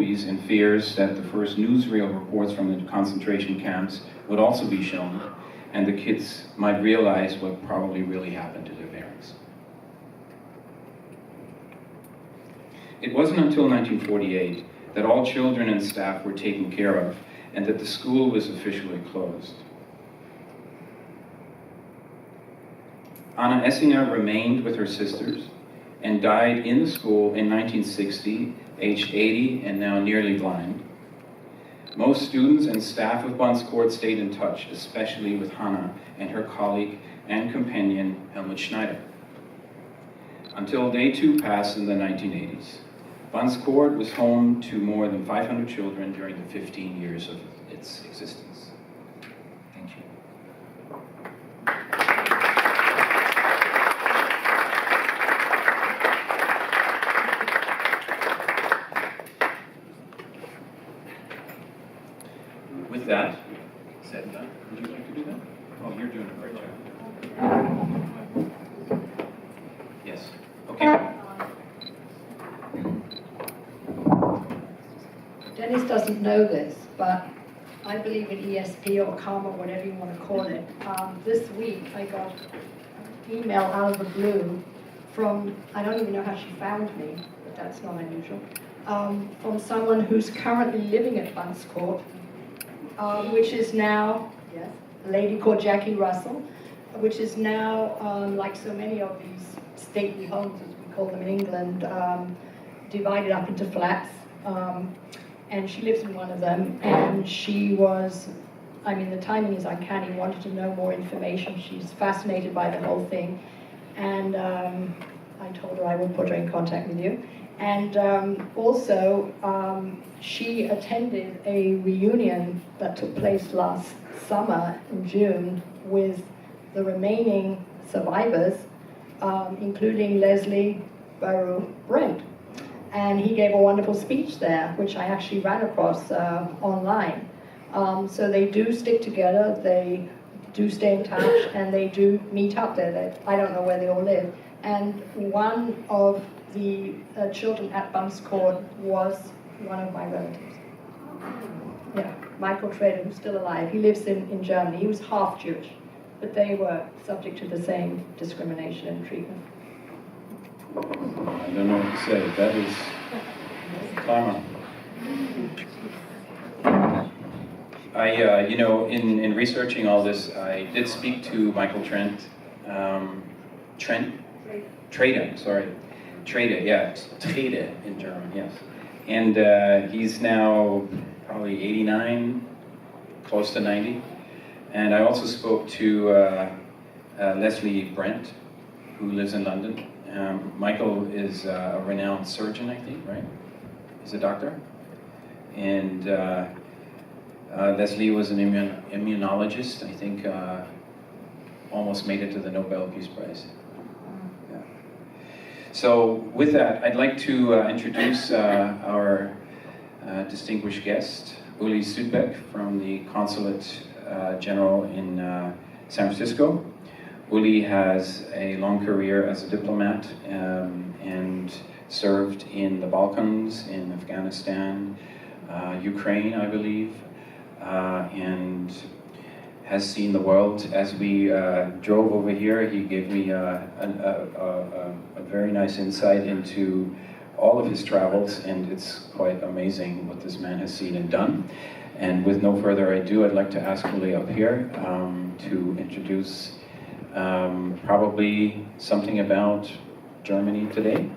movies in fears that the first newsreel reports from the concentration camps would also be shown, and the kids might realize what probably really happened to their parents. It wasn't until 1948 that all children and staff were taken care of and that the school was officially closed. Anna Essinger remained with her sisters and died in the school in 1960, aged 80 and now nearly blind. Most students and staff of Bundscourt stayed in touch, especially with Hannah and her colleague and companion Helmut Schneider. Until they too passed in the 1980s. Bundscourt was home to more than 500 children during the 15 years of its existence. Thank you. With that said, would you like to do that? Oh, you're doing a great job. Yes. Okay. Dennis doesn't know this, but I believe in ESP or karma, whatever you want to call it. This week I got an email out of the blue from, I don't even know how she found me, but that's not unusual, from someone who's currently living at Bundscourt, which is now, yes, a lady called Jackie Russell, which is now, like so many of these stately homes, as we call them in England, divided up into flats. And she lives in one of them, and she was, I mean, the timing is uncanny, wanted to know more information. She's fascinated by the whole thing, and I told her I would put her in contact with you. And also, she attended a reunion that took place last summer in June with the remaining survivors, including Leslie Baru Brent. And he gave a wonderful speech there, which I actually ran across online. So they do stick together, they do stay in touch, and they do meet up there. I don't know where they all live. And one of the children at Bundscourt was one of my relatives. Yeah, Michael Trader, who's still alive. He lives in Germany. He was half Jewish, but they were subject to the same discrimination and treatment. I don't know what to say. That is karma. You know, in researching all this, I did speak to Michael Trader, sorry. Trader, yeah, Trader in German, yes. And he's now probably 89, close to 90. And I also spoke to Leslie Brent, who lives in London. Michael is a renowned surgeon, I think, right? He's a doctor. And Leslie was an immunologist, I think, almost made it to the Nobel Peace Prize. Yeah. So with that, I'd like to introduce our distinguished guest, Uli Sudbeck from the Consulate General in San Francisco. Uli has a long career as a diplomat and served in the Balkans, in Afghanistan, Ukraine, I believe, and has seen the world. As we drove over here, he gave me a very nice insight into all of his travels, and it's quite amazing what this man has seen and done. And with no further ado, I'd like to ask Uli up here to introduce probably something about Germany today.